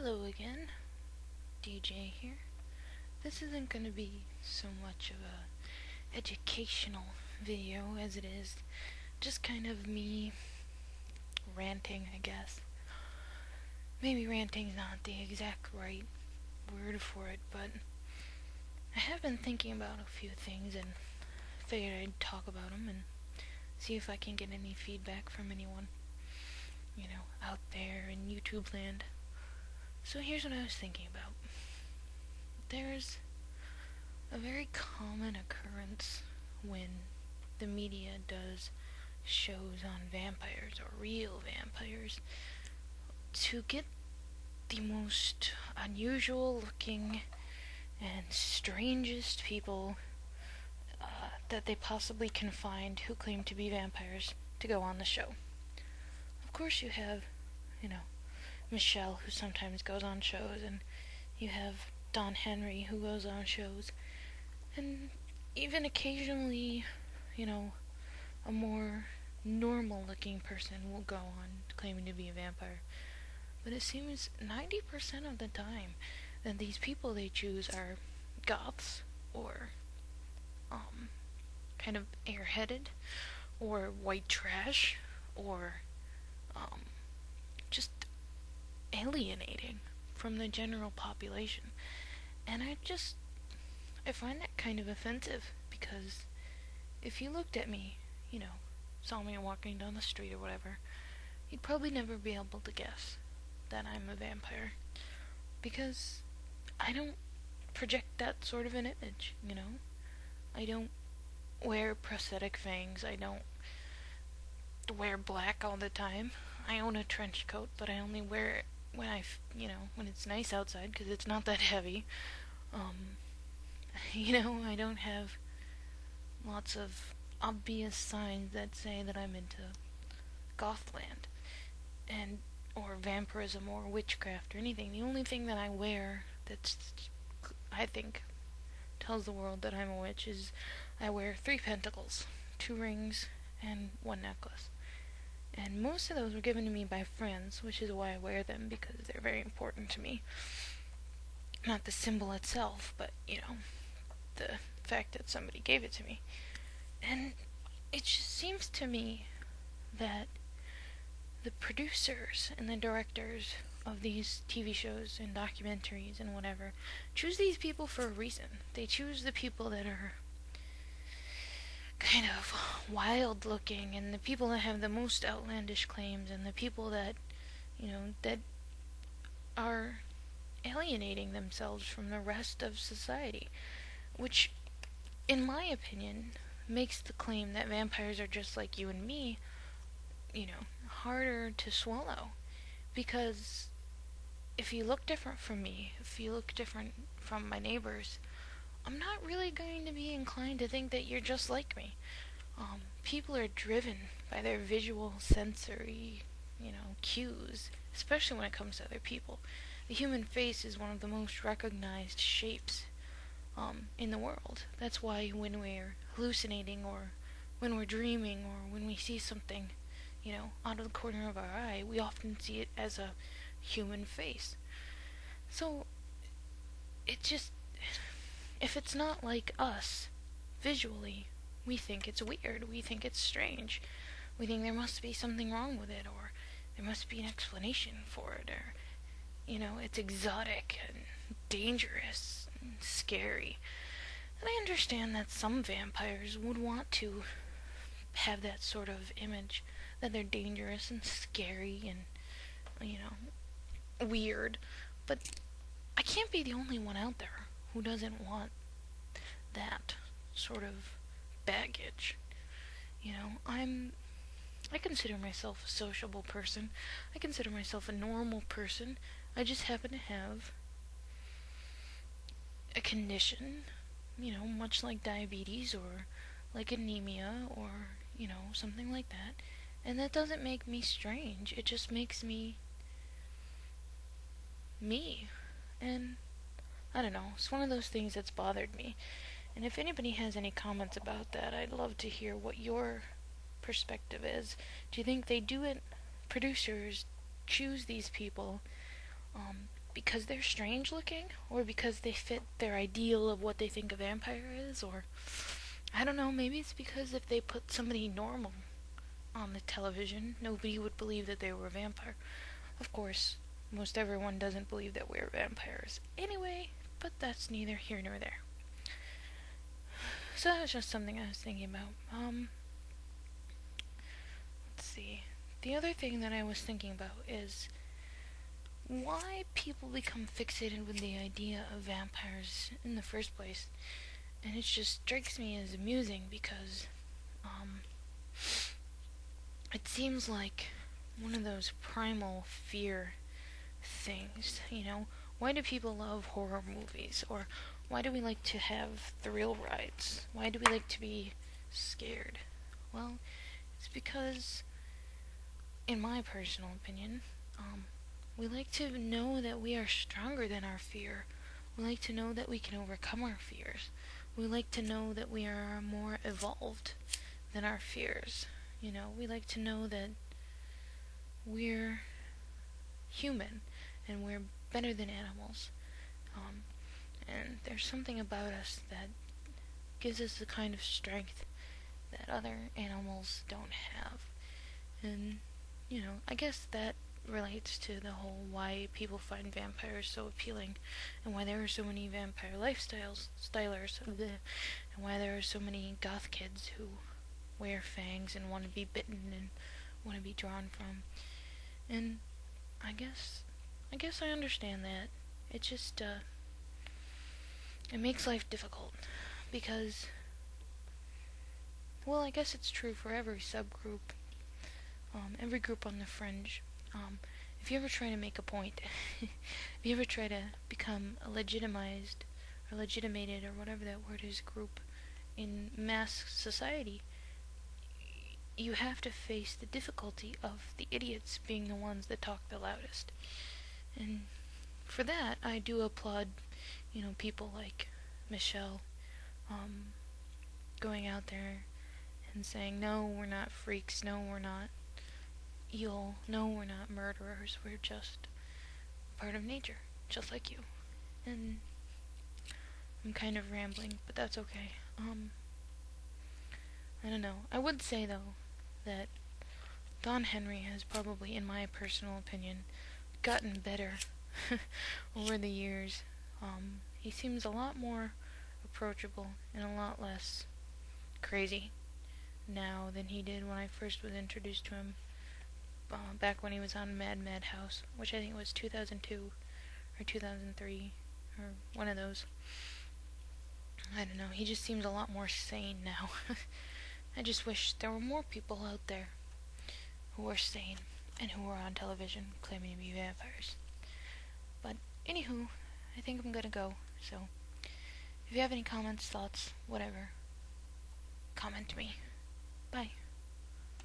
Hello again, DJ here. This isn't going to be so much of a educational video as it is just kind of me ranting, I guess. Maybe ranting's not the exact right word for it, but I have been thinking about a few things and figured I'd talk about them and see if I can get any feedback from anyone, out there in YouTube land. So here's what I was thinking about. There's a very common occurrence when the media does shows on vampires or real vampires to get the most unusual looking and strangest people that they possibly can find who claim to be vampires to go on the show. Of course you have, Michelle, who sometimes goes on shows, and you have Don Henry, who goes on shows, and even occasionally, a more normal-looking person will go on claiming to be a vampire. But it seems 90% of the time that these people they choose are goths, or, kind of airheaded, or white trash, or, just alienating from the general population. And I find that kind of offensive, because if you looked at me, saw me walking down the street or whatever, you'd probably never be able to guess that I'm a vampire, because I don't project that sort of an image, I don't wear prosthetic fangs, I don't wear black all the time. I own a trench coat, but I only wear it when when it's nice outside, because it's not that heavy. I don't have lots of obvious signs that say that I'm into Gothland, or vampirism, or witchcraft, or anything. The only thing that I wear that's, I think, tells the world that I'm a witch is I wear 3 pentacles, 2 rings, and 1 necklace. And most of those were given to me by friends, which is why I wear them, because they're very important to me. Not the symbol itself, but, the fact that somebody gave it to me. And it just seems to me that the producers and the directors of these TV shows and documentaries and whatever choose these people for a reason. They choose the people that are kind of wild looking, and the people that have the most outlandish claims, and the people that, that are alienating themselves from the rest of society, which, in my opinion, makes the claim that vampires are just like you and me, harder to swallow. Because if you look different from me, if you look different from my neighbors, I'm not really going to be inclined to think that you're just like me. People are driven by their visual sensory, cues, especially when it comes to other people. The human face is one of the most recognized shapes in the world. That's why when we're hallucinating, or when we're dreaming, or when we see something, out of the corner of our eye, we often see it as a human face. So, if it's not like us, visually, we think it's weird, we think it's strange, we think there must be something wrong with it, or there must be an explanation for it, or, it's exotic and dangerous and scary. And I understand that some vampires would want to have that sort of image, that they're dangerous and scary and, weird, but I can't be the only one out there who doesn't want that sort of baggage. I consider myself a sociable person. I consider myself a normal person. I just happen to have a condition, much like diabetes, or like anemia, or, something like that. And that doesn't make me strange. It just makes me me. And I don't know, it's one of those things that's bothered me. And if anybody has any comments about that, I'd love to hear what your perspective is. Do you think they do it, producers choose these people because they're strange looking, or because they fit their ideal of what they think a vampire is, or I don't know, maybe it's because if they put somebody normal on the television, nobody would believe that they were a vampire. Of course, most everyone doesn't believe that we're vampires anyway, but that's neither here nor there. So that was just something I was thinking about. Let's see. The other thing that I was thinking about is why people become fixated with the idea of vampires in the first place. And it just strikes me as amusing because it seems like one of those primal fear things, you know? Why do people love horror movies? Or why do we like to have thrill rides? Why do we like to be scared? Well, it's because, in my personal opinion, we like to know that we are stronger than our fear. We like to know that we can overcome our fears. We like to know that we are more evolved than our fears. You know, we like to know that we're human and we're better than animals. And there's something about us that gives us the kind of strength that other animals don't have. And, you know, I guess that relates to the whole why people find vampires so appealing, and why there are so many vampire stylers, and why there are so many goth kids who wear fangs and want to be bitten and want to be drawn from. And I guess I understand that. It just it makes life difficult because, well, I guess it's true for every subgroup, every group on the fringe. If you ever try to make a point, if you ever try to become a legitimized or legitimated or whatever that word is group in mass society, you have to face the difficulty of the idiots being the ones that talk the loudest. And for that, I do applaud, you know, people like Michelle, going out there and saying, no, we're not freaks, no, we're not evil, no, we're not murderers, we're just part of nature, just like you. And I'm kind of rambling, but that's okay. I don't know. I would say, though, that Don Henry has probably, in my personal opinion, gotten better over the years. He seems a lot more approachable and a lot less crazy now than he did when I first was introduced to him, back when he was on Mad House, which I think was 2002 or 2003 or one of those. I don't know, he just seems a lot more sane now. I just wish there were more people out there who were sane and who were on television claiming to be vampires. But anywho, I think I'm gonna go, so if you have any comments, thoughts, whatever, comment to me. Bye.